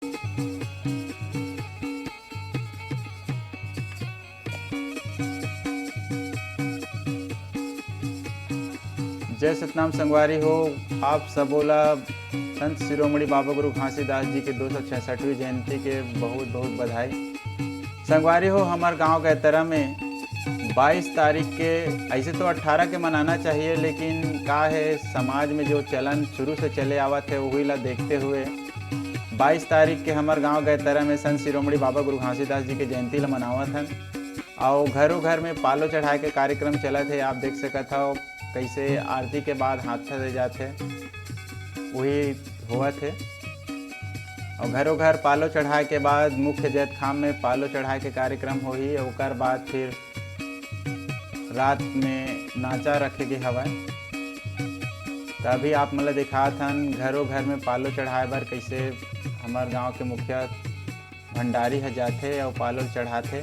जय सतनाम संगवारी हो। आप सबोला संत शिरोमणि बाबा गुरु घासीदास जी के 266वीं जयंती के बहुत बहुत बधाई। संगवारी हो, हमारे गांव के तरह में 22 तारीख के, ऐसे तो 18 के मनाना चाहिए, लेकिन का है समाज में जो चलन शुरू से चले आवत है वही ला देखते हुए 22 तारीख के हमारे गांव गए तरह में संत शिरोमणि बाबा गुरु घासीदास जी के जयंती ला मनावत हन। और घरों घर में पालो चढ़ाए के कार्यक्रम चला थे। आप देख सकत हो कैसे आरती के बाद हाथ दे जाते वही हुआ थे। और घरों घर पालो चढ़ाए के बाद मुख्य जैत खाम में पालो चढ़ाए के कार्यक्रम हो ही। और बाद फिर रात में नाचा रखे के हवा। तभी आप मतलब दिखात हन घरों घर में पालो चढ़ाए बर कैसे हमारे गांव के मुखिया भंडारी ह जाते और पालो चढ़ाते।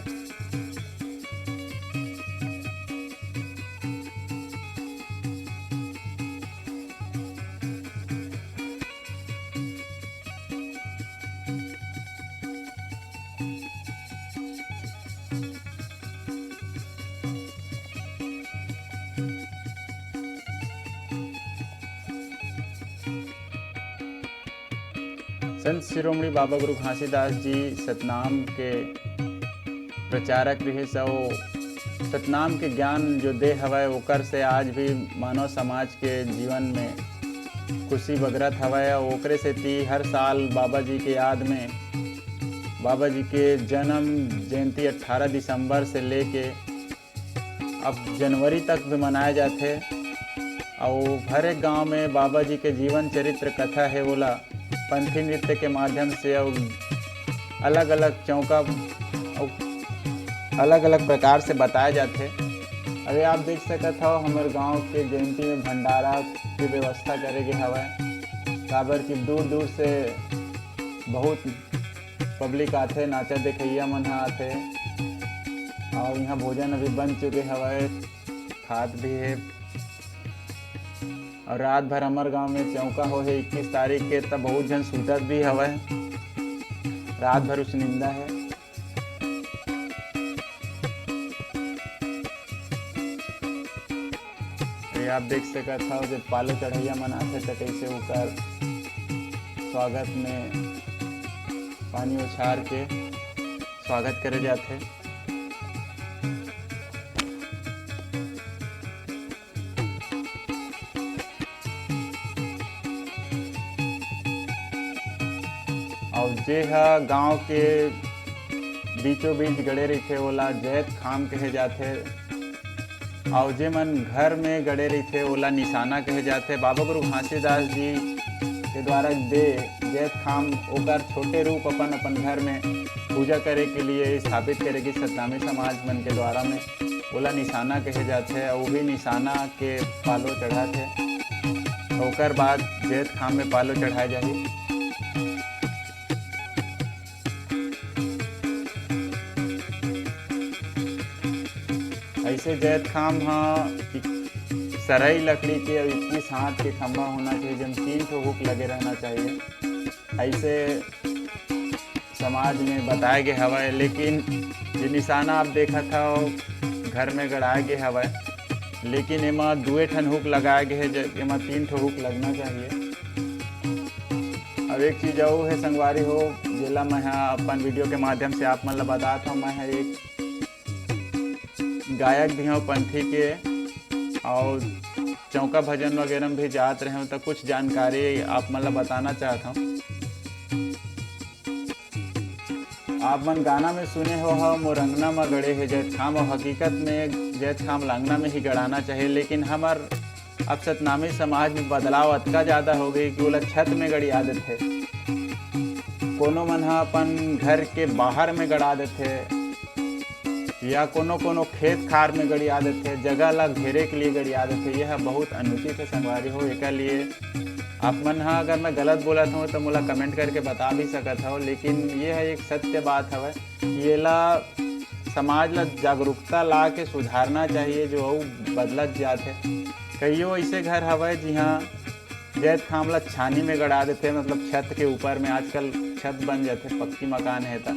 संत शिरोमणि बाबा गुरु घासीदास जी सतनाम के प्रचारक रहे। सो सतनाम के ज्ञान जो दे हवय ओकर से आज भी मानव समाज के जीवन में खुशी बगरत हवय। और ओकरे से ती हर साल बाबा जी के याद में बाबा जी के जन्म जयंती 18 दिसंबर से लेके अब जनवरी तक भी मनाए जाते। और हर एक गांव में बाबा जी के जीवन चरित्र कथा है बोला पंथी नृत्य के माध्यम से और अलग अलग चौका और अलग अलग प्रकार से बताए जाते। अरे आप देख सकत हो हमारे गांव के जयंती में भंडारा की व्यवस्था करे के हवय। काबर की दूर दूर से बहुत पब्लिक आते, नाचा देखैया मन आते। और यहाँ भोजन अभी बन चुके हवय, खाद भी है। और रात भर हमारे गांव में चौका हो है 21 तारीख के, तब बहुत जन सूतत भी हवय। रात भर उस निंदा है। ये आप देख सकत हो जब पालो चढ़ैया मनाते तो कैसे ओकर स्वागत में पानी उछार के स्वागत करे जाते। और जे हा गांव के बीचों बीच गड़े रही ओला जैत खाम कहे जाते। और जे मन घर में गड़े रही ओला निशाना कहे जाते। बाबा गुरु घासीदास जी के द्वारा दे जैत खाम ओकर छोटे रूप अपन अपन घर में पूजा करे के लिए स्थापित करेगी सतनामी समाज मन के द्वारा में ओला निशाना कहे जाते। और वही निशाना के पालो चढ़ाते। ओकर बाद जैत खाम में पालो चढ़ाए जाही। ऐसे जैत खाम सरई लकड़ी के और 21 हाथ के खंभा होना चाहिए, जब 3 ठो हुक लगे रहना चाहिए। ऐसे समाज में बताए गए हवय। लेकिन ये निशाना आप देखा था घर में गड़ाए गए हवय, लेकिन एमा 2 ठन हुक लगाए गए है, एमा 3 ठो हुक लगना चाहिए। अब एक चीज़ और है संगवारी हो, जेला मैं अपन वीडियो के माध्यम से आप मन ला बताता हूँ। मैं एक गायक भी हूँ पंथी के, और चौका भजन वगैरह भी जात रहे हूँ, तो कुछ जानकारी आप मतलब बताना चाहता हूँ। आप मन गाना में सुने हो मोरंगना में गड़े है जैत खाम, और हकीकत में जैत खाम लांगना में ही गड़ाना चाहिए। लेकिन हमार अब सतनामी समाज में बदलाव अतका ज़्यादा हो गई कि बोला छत में गड़ी आदत है। कोनो मन अपन घर के बाहर में गड़ा देते, या कोनो कोनो खेत खार में गड़ी आदत है, जगह ला घेरे के लिए गड़ी आदत है। यह बहुत अनुचित है संगवारी हो। एक लिए आप मन अगर मैं गलत बोला था तो मुला कमेंट करके बता भी सकत हो। लेकिन ये है एक सत्य बात हवय। ये ला समाज ला जागरूकता ला के सुधारना चाहिए, जो बदलत जाते। कईयों ऐसे घर हवय जिहाँ जैत खाम ला छानी में गड़ा देते, मतलब छत के ऊपर में। आजकल छत छत बन जाते, पक्की मकान है था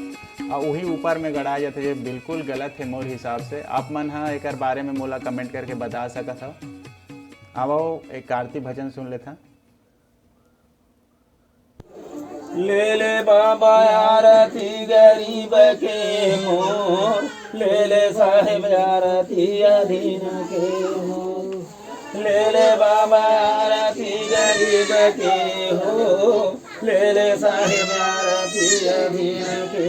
और वही ऊपर में गड़ा जाते, ये बिल्कुल गलत है मोर हिसाब से। आप मन हाँ एक बारे में मोला कमेंट करके बता सकत हो। आओ एक कार्तिक भजन सुन लेता। ले ले बाबा आरती गरीब के मोर, ले ले साहेब आरती अधीन के मोर, ले ले बाबा आरती गरीब के हो, ले ले साहेब आरती अधीन के।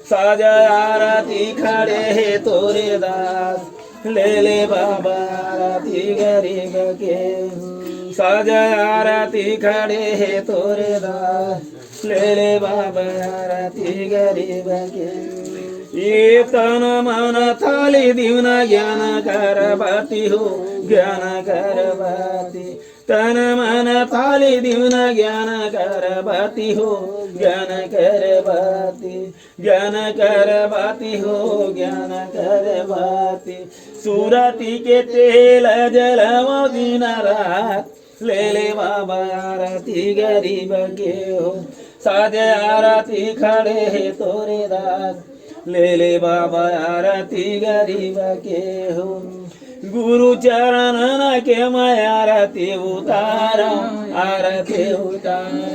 साजा आरती खड़े है तोरे दास, ले ले बाबा आरती गरीब के हो। साजा आरती खड़े है तोरे दास, ले ले बाबा आरती गरीब के। ये तन मन थाली दीवना ज्ञान करबाती हो, ज्ञान करबाती, तन मन थाली दीवना ज्ञान करबाती हो, ज्ञान करबाती, ज्ञान करबाती हो, ज्ञान करबाती। सूरती के तेल जलमो दिन रात, ले ले बाबा आरती गरीब के हो। साजे आरती खड़े है तोरे दास, ले ले बाबा आरती गरीब के हो। गुरु चरण न के मैं आरती उतारा, आरती उतारा,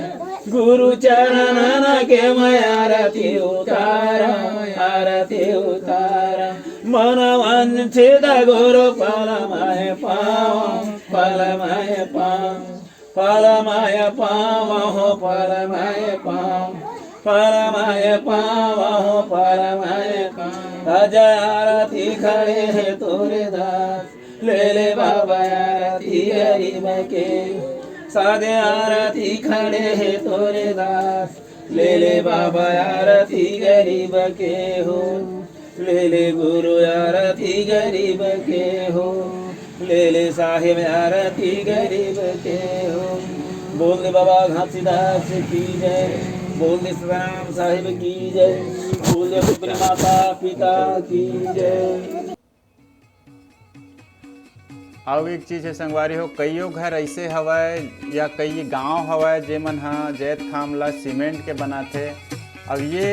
गुरु चरण न के मैं आरती उतारा, आरती उतारा। मन वंचित गुरु फलमय पाव, फलमय पाव, फलमय पाव हो, फलमय पाव, फलमय पाव हो, फलमय पाव। अजय आरती खड़े है तोरे दास, ले ले बाबा आरती गरीब के। सादे आरती खड़े है तोरे दास, ले ले बाबा आरती गरीब के हो, ले ले गुरु आरती गरीब के हो, ले ले साहिब आरती गरीब के हो। बोल दे बाबा घासीदास की जय, बोल दे सतराम साहिब की जय, बोल दे अपने माता पिता की जय। अब एक चीज़ है संगवारी हो, कईयों घर ऐसे हवय या कई गांव हवय जेमन हाँ जैत खाम ला सीमेंट के बनाथे। अब ये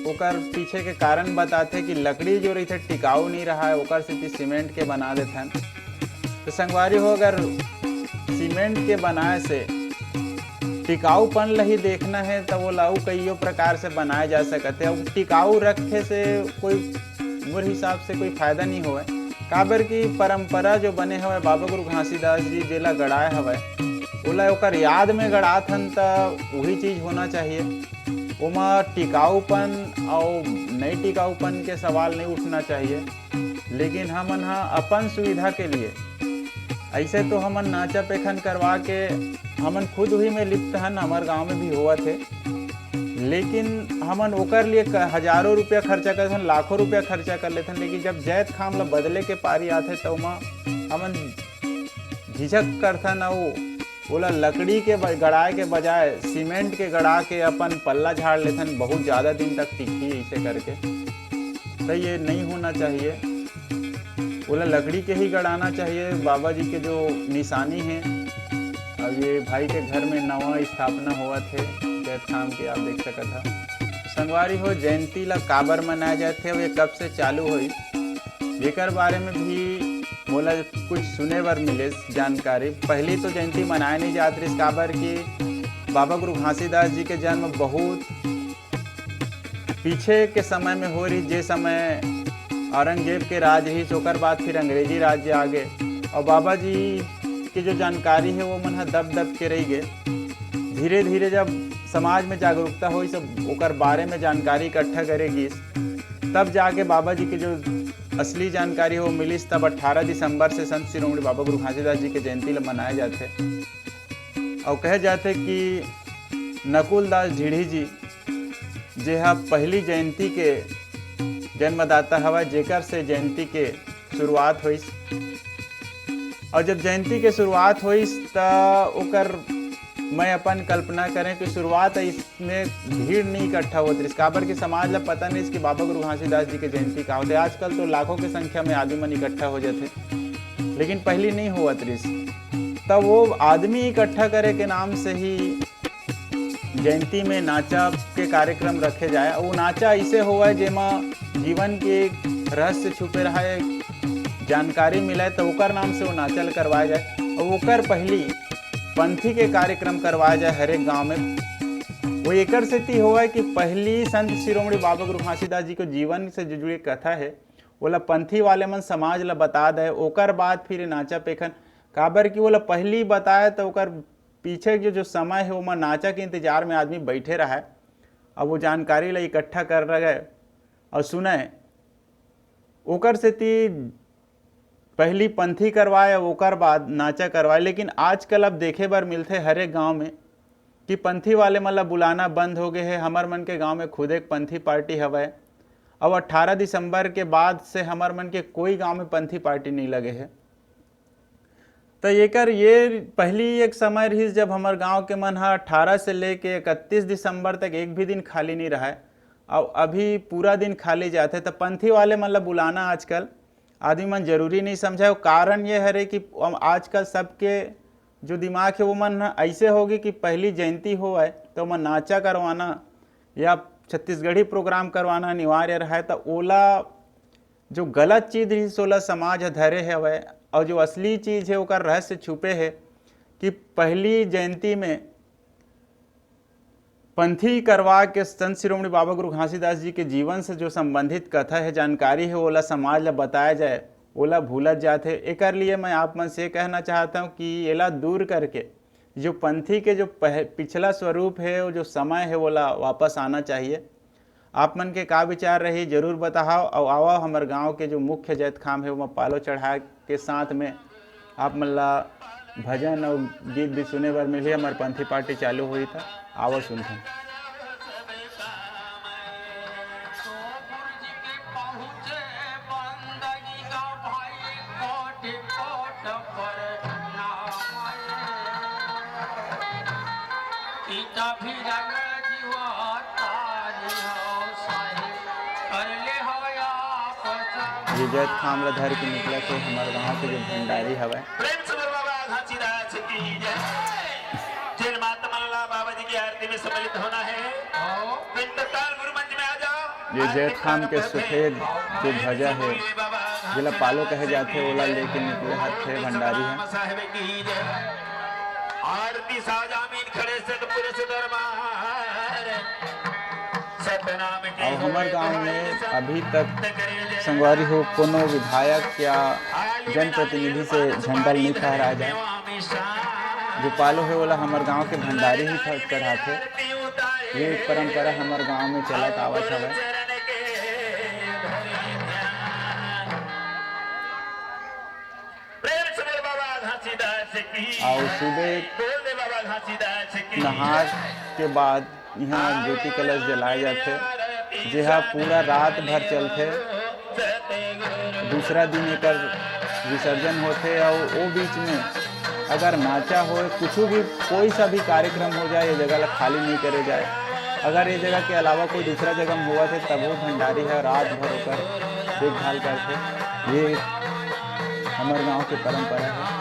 ओकर पीछे के कारण बताते कि लकड़ी जो रही थे टिकाऊ नहीं रहा है, ओकर से सीमेंट के बना देथन। तो संगवारी हो, अगर सीमेंट के बनाए से टिकाऊपन लही देखना है तो वो लाऊ कईयों प्रकार से बनाए जा सकते हैं। टिकाऊ रखे से कोई मोर हिसाब से कोई फायदा नहीं हुआ, काबर की परंपरा जो बने हुए बाबा गुरु घासीदास जी जेला गड़ाए हवय ओला ओकर याद में गड़ात हन, तो वही चीज़ होना चाहिए। ओमा टिकाऊपन और नहीं टिकाऊपन के सवाल नहीं उठना चाहिए। लेकिन हमन हाँ अपन सुविधा के लिए ऐसे तो हमन नाचा पेखन करवा के हमन खुद ही में लिप्त हन, हमार गांव में भी हुआ थे। लेकिन हमन ओकर लिए हजारों रुपया खर्चा करते हन, लाखों रुपया खर्चा कर लेते हैं। लेकिन जब जैत खाम ला बदले के पारी आते तो ओमा हमन झिझक करथन और बोला लकड़ी के गड़ाए के बजाय सीमेंट के गड़ा के अपन पल्ला झाड़ लेथन, बहुत ज़्यादा दिन तक टिकी ऐसे करके। तो ये नहीं होना चाहिए, बोला लकड़ी के ही गड़ाना चाहिए। बाबा जी के जो निशानी है, अब ये भाई के घर में नवा स्थापना हुआ थे जैत खाम के, आप देख सकते था। संगवारी हो जयंती ला काबर मनाए जाते और ये कब से चालू हुई, जेकर बारे में भी मोला कुछ सुने बर मिले जानकारी। पहली तो जयंती मनाए नहीं जात रही, काबर कि बाबा गुरु घासीदास जी के जन्म बहुत पीछे के समय में हो रही, जे समय औरंगजेब के राज ही, ओकर बाद फिर अंग्रेजी राज्य आ गए और बाबा जी की जो जानकारी है वो मन दब दब के रह गए। धीरे धीरे जब समाज में जागरूकता हुई, सब ओकर बारे में जानकारी इकट्ठा करेगी, तब जाके बाबा जी की जो असली जानकारी हो मिली। तब 18 दिसंबर से संत शिरोमणि बाबा गुरु घासीदास जी के जयंती मनाए जाते और कहे जाते कि नकुल दास झिड़ी जी जे हा पहली जयंती के जन्मदाता हवा, जेकर से जयंती के शुरुआत हुई। और जब जयंती के शुरुआत हुई तो ओकर मैं अपन कल्पना करें कि शुरुआत इसमें भीड़ नहीं इकट्ठा होती रही, काबर के समाज ला पता नहीं इसकी बाबा गुरु घासीदास जी के जयंती का होते। आजकल तो लाखों की संख्या में आदमी मन इकट्ठा हो जाते, लेकिन पहली नहीं हुआ रही। तब वो आदमी इकट्ठा करे के नाम से ही जयंती में नाचा के कार्यक्रम रखे जाए। वो नाचा ऐसे हुआ जेमा जीवन के एक रहस्य छुपे रहा है, जानकारी मिले तो ओकर नाम से वो नाचल करवाया जाए। और ओकर पहली पंथी के कार्यक्रम करवाया जाए हर एक गाँव में। वो एकर सेती हुआ है कि पहली संत शिरोमणि बाबा गुरु घासीदास जी को जीवन से जो जुड़ी कथा है ओला पंथी वाले मन समाज ला बता दे, ओकर बाद फिर नाचा पेखन काबर कि ओला पहली बताए तो ओकर पीछे जो समय है वो नाचा के इंतजार में आदमी बैठे रहा है। अब वो जानकारी ला इकट्ठा कर रहे और सुने, ओकर सेती पहली पंथी करवाए ओकर बाद नाचा करवाए। लेकिन आजकल अब देखे बर मिलते हर एक गाँव में कि पंथी वाले मन ला बुलाना बंद हो गए है। हमर मन के गांव में खुद एक पंथी पार्टी हवय। अब 18 दिसंबर के बाद से हमर मन के कोई गांव में पंथी पार्टी नहीं लगे है। तो ये पहली एक समय रही जब हमर गांव के मन 18 से लेके 31 दिसंबर तक एक भी दिन खाली नहीं रहा है। और अभी पूरा दिन खाली जाते। तो पंथी वाले मन ला बुलाना आजकल आदमी मन जरूरी नहीं समझा। कारण ये है कि आजकल सबके जो दिमाग है वो मन ऐसे होगी कि पहली जयंती हो है तो मन नाचा करवाना या छत्तीसगढ़ी प्रोग्राम करवाना अनिवार्य रहा है। तो ओला जो गलत चीज़ रही सोला समाज धरे है वह, और जो असली चीज़ है ओकर रहस्य छुपे है कि पहली जयंती में पंथी करवा के संत शिरोमणि बाबा गुरु घासीदास जी के जीवन से जो संबंधित कथा है जानकारी है ओला समाज ला बताया जाए, ओला भूलत जाते। एकर लिए मैं आप मन से कहना चाहता हूँ कि एला दूर करके जो पंथी के जो पिछला स्वरूप है वो जो समय है ओला वापस आना चाहिए। आप मन के का विचार रही जरूर बताओ। और आवा हमार गांव के जो मुख्य जैत खाम है वो पालो चढ़ा के साथ में आप मन ला भजन और गीत भी सुने बर मिली। हमार पंथी पार्टी चालू हुई था, आवा सुनते हैं। ये जैत खामला धर के निकला थे हमारे गांव के जो भंडारी हवा। प्रेम से बोल बाबा घासीदास की जय। जिन माता मल्ला बाबा जी की आरती में सम्मिलित होना है, तत्काल गुरु मंच में आ जाओ। ये जैत खाम के सफेद जो ध्वजा है जिला पालो कहे जाते ओला लेके निकले हाथे भंडारी है। साहिब की जय। आरती साजामीन खड़े सतपुर से दरबार। और हमारे गांव में अभी तक संगवारी हो कोनो विधायक या जनप्रतिनिधि से झंडा नहीं फहराया जाए। जो पालो है वाला हमारे गांव के भंडारी ही चढ़ाते। ये एक परंपरा हमारे गांव में चलत आवत है। और सुबह नहार के बाद यहाँ ज्योति कलश जलाए जाते, जहाँ पूरा रात भर चलते। दूसरा दिन एक विसर्जन होते और वो बीच में अगर नाचा हो कुछ भी कोई सा भी कार्यक्रम हो जाए ये जगह ला खाली नहीं करे जाए। अगर ये जगह के अलावा कोई दूसरा जगह में हुआ थे तब वो भंडारी है रात भर होकर देखभाल करते। ये हमारे गांव की परंपरा है।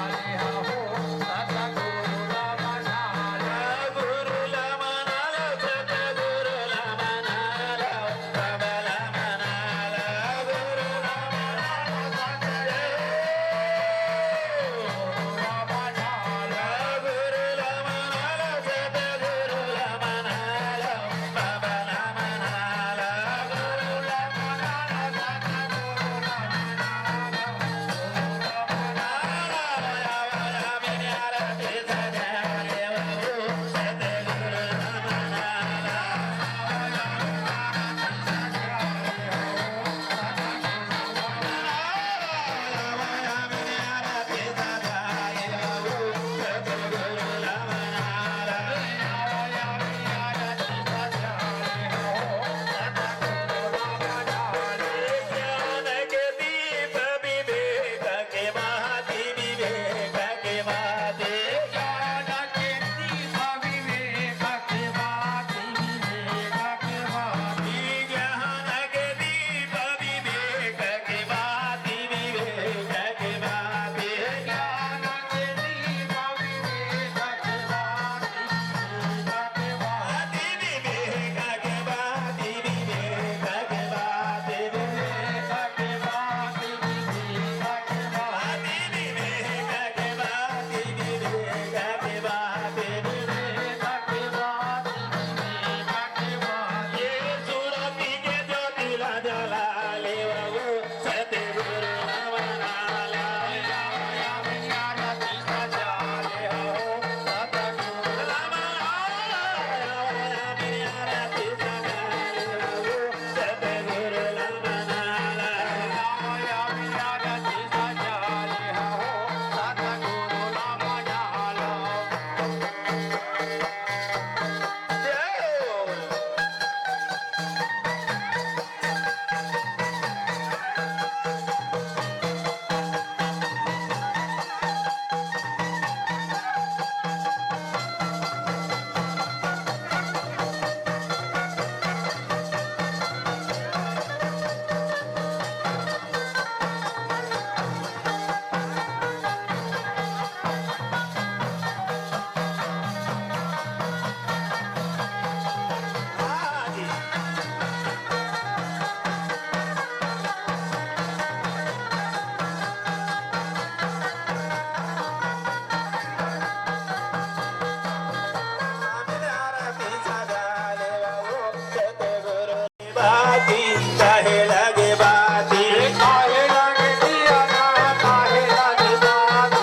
बाती काहे लगे बाती काहे लगे दिया ना काहे लगे बात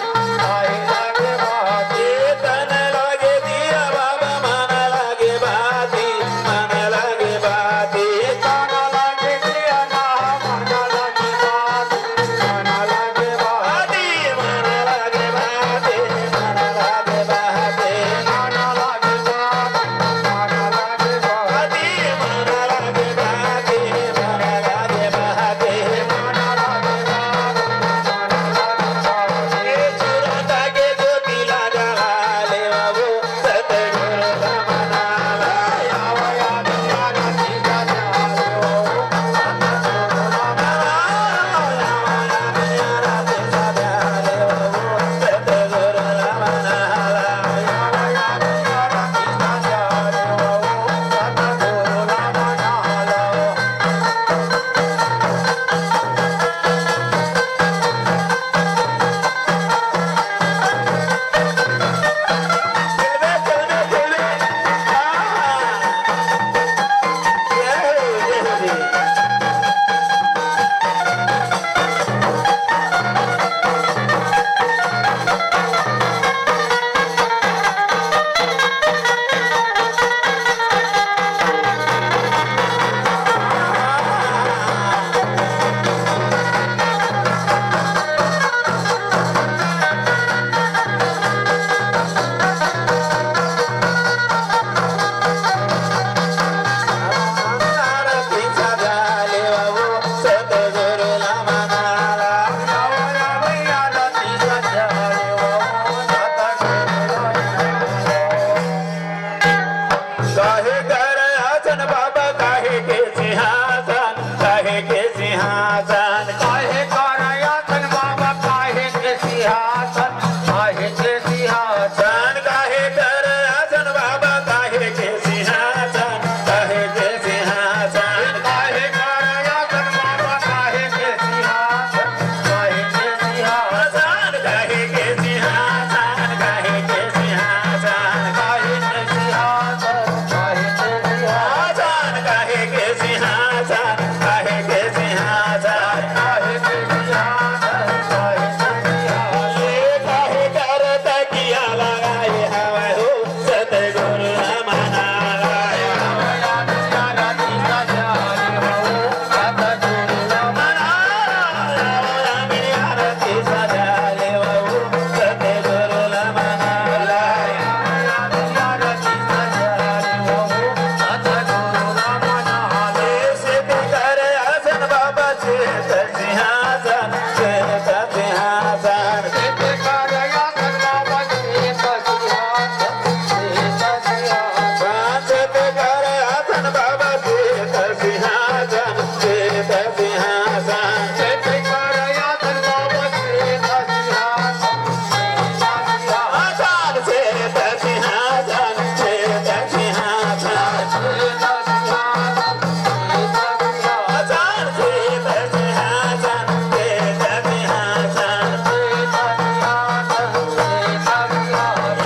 काहे लगे बात तन लगे दिया बाबा मन लगे बाती मन लगे बाती काना लगे दिया ना काना लगे बात काना लगे बात बाती मन लगे बाती मन लगे बाती काना लगे बात काना लगे बात बाती मन लगे बाती मन लगे बाती काना लगे बात काना लगे बात चुरता के ज्योतिला जलाले बाबू सतगुरु रमणाला यावा यावा यावा सीता जाले ओ यावा यावा यावा सीता जाले ओ सतगुरु रमणाला यावा यावा यावा सीता जाले ओ सतगुरु काहे कर आसन बाबा काहे के सिंहासन काहे के सिंहासन काहे करायासन बाबा काहे के सिंहासन काहे के सिंहासन काहे कर आसन बाबा काहे के सिंहासन काहे के सिंहासन काहे करायासन बाबा काहे के सिंहासन काहे के सिंहासन काहे के सिंहासन काहे के सिंहासन काहे के सिंहासन काहे के सिंहासन काहे के सिंहासन काहे के सिंहासन काहे के सिंहासन काहे के सिंहासन ये काहे कर तकिया लगाए हवा हो सतगुरु रमणाला यावा यावा यावा सीता जाले हो सतगुरु रमणाला आरती सजाले बाबू सतगुरु रमणाला कर आसन बाबा श्वेत सिंहासन श्वेत सिंहासन श्वेत कर आसन बाबा श्वेत सिंहासन श्वेत सिंहासन आसन श्वेत सिंहासन श्वेत सिंहासन आसन श्वेत सिंहासन श्वेत सिंहासन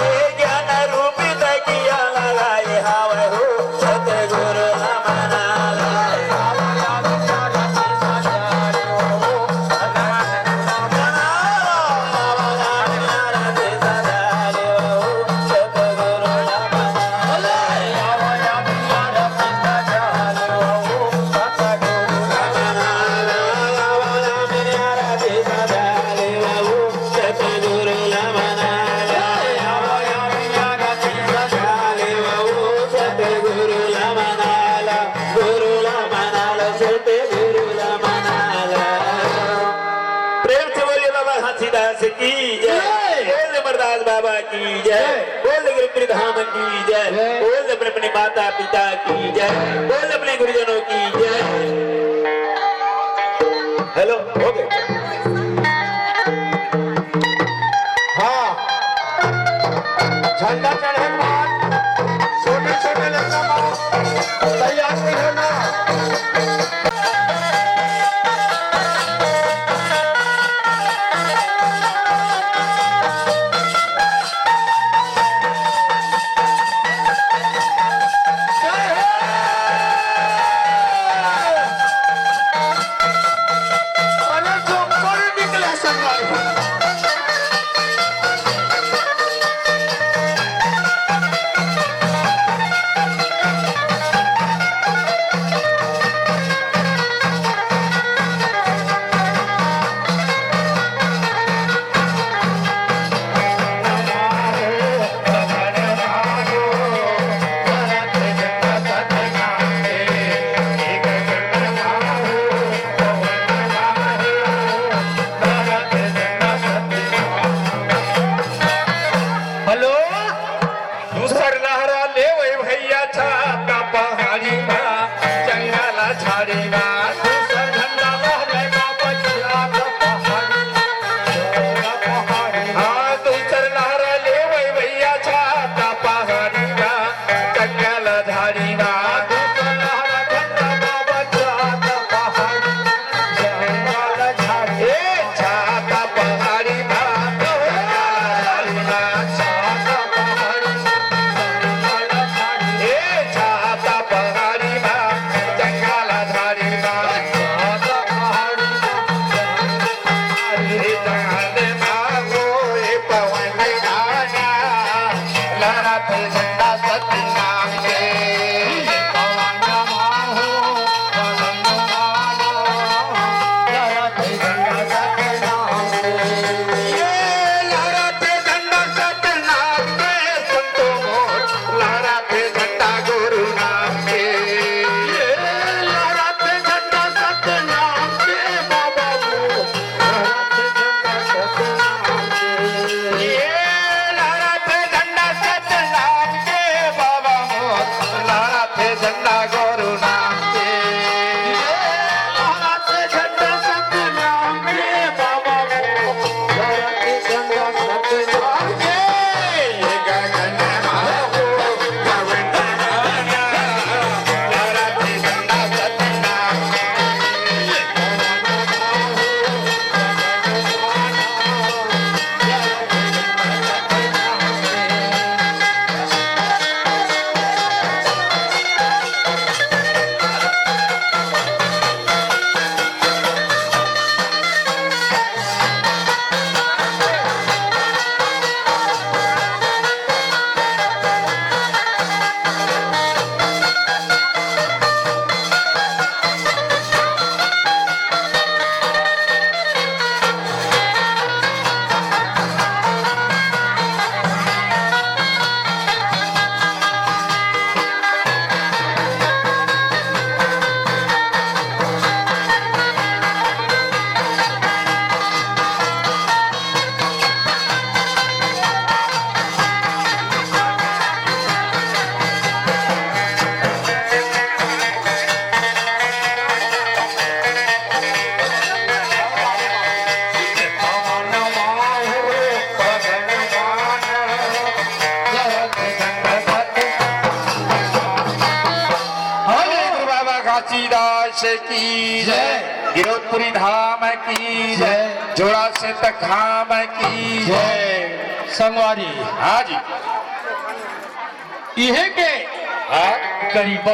ये ज्ञान रूपी तकिया लगाए हवा हो सतगुरु रमणाला आरती सजाले बाबू सतगुरु रमणाला प्रेम से बोलिए बाबा हंसीदास की जय बोल जबरदास बाबा की जय बोल गिरगिरी धाम की जय बोल अपने अपने माता पिता की जय बोल अपने गुरुजनों की जय हेलो हो गए हाँ झंडा चढ़े के बाद छोटे छोटे लड़का बाप तैयार नहीं होना जय हो घासीदास की जय, गिरोधपुरी धाम की जय, जोड़ा से तखाम की जय। संगवारी हाँ जी, इहे के हाँ गरीब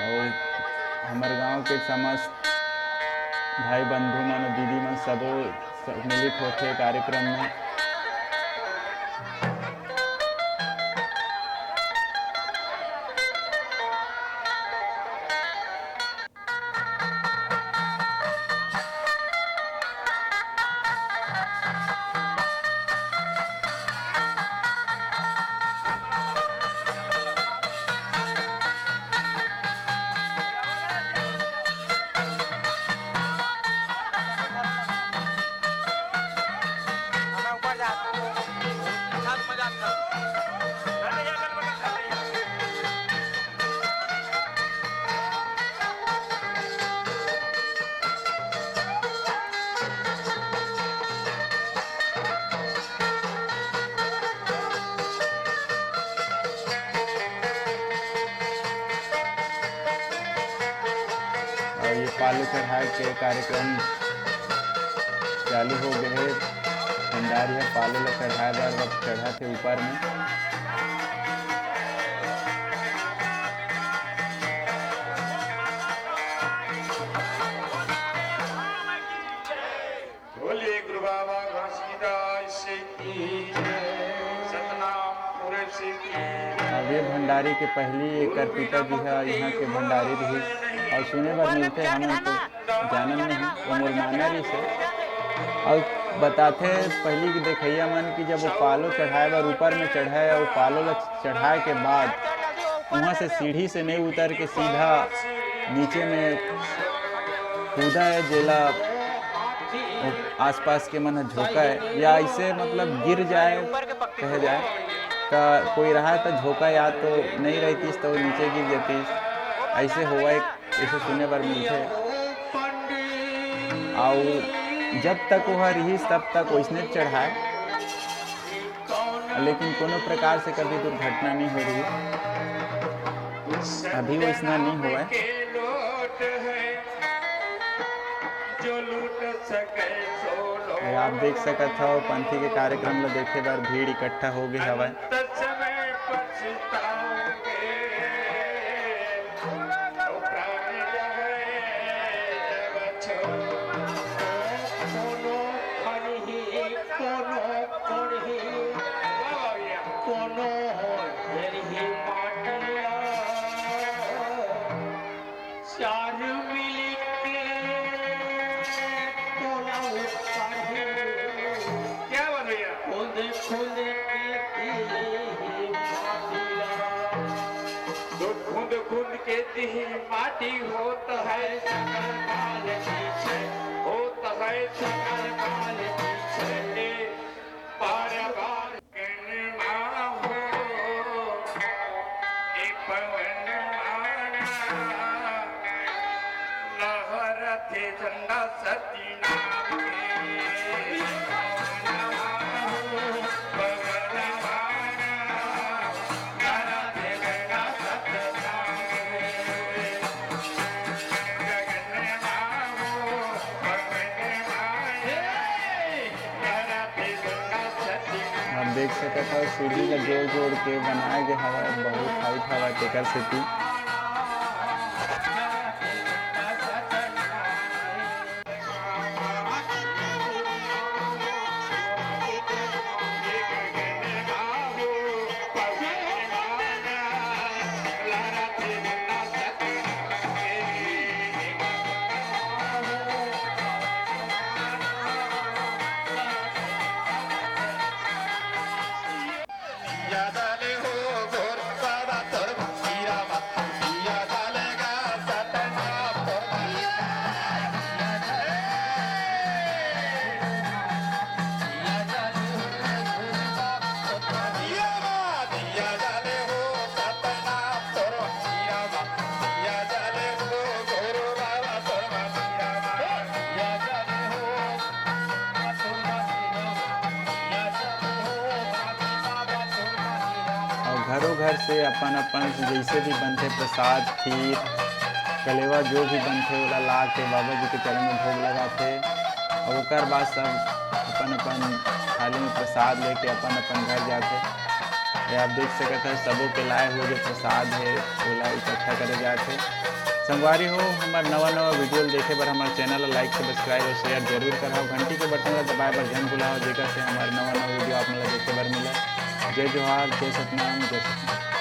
और हमारे गांव के समस्त भाई बंधु मन और दीदी मन सबो सम्मिलित होते कार्यक्रम में। और ये पालू चढ़ाए के कार्यक्रम चालू हो गए है। भंडारी है पालू ला चढ़ाए बार वक्त चढ़ा थे ऊपर में। बोले गुरु बाबा घासीदास की जय, सतनाम पूरे से की जय। अब ये भंडारी के पहली एकर पिताजी है यहाँ के भंडारी रही और सुने बार मिलते हमन तो जानन नहीं उमर माना रही से। और बताते पहली की देखैया मन की जब वो पालो चढ़ाए बार ऊपर में चढ़ाए और पालो ला चढ़ाए के बाद वहाँ से सीढ़ी से नहीं उतर के सीधा नीचे में कूदा है जेला आसपास के मन झोंका है या ऐसे मतलब गिर जाए कह जाए का कोई रहा तो झोंका या तो नहीं रहती तो नीचे गिर जाती। ऐसे हुआ ऐसे सुने बार मिलते और जब तक वह रही तब तक वैसने चढ़ाए, लेकिन कोनो प्रकार से कभी दुर्घटना नहीं हो रही। अभी वैसना नहीं हुआ है। ये आप देख सकत हो पंथी के कार्यक्रम ला देखे बार भीड़ इकट्ठा हो गई हवा। माटी होत है सकल काल पीछे, होत है सकल काल पीछे, पार बार कहना हो एक पवन माना लहरते झंडा सती नाम के देख सकते हो सीढ़ी ला जोड़ जोड़ के बनाए गए हवा। बहुत हाइट हवा तेकर सेती घर से अपन अपन जैसे भी बनते प्रसाद खीर कलेवा जो भी बनते ओला ला के बाबा जी के चरण में भोग लगाते और ओकर बाद सब अपन अपन थाली में प्रसाद लेके अपन अपन घर जाते। ये आप देख सकते हैं सबों के लाए हुए जो प्रसाद है ओला इकट्ठा करे जाते। संगवारी हो हमारे नवा वीडियो देखे बर हमारे चैनल लाइक सब्सक्राइब और शेयर जरूर कराओ। घंटी के बटन ला दबाए बर जन बुलाओ जेकर से हमारे नवा वीडियो आप देखे बर मिले। जय जोहार, जय सतनाम, जय सतनाम।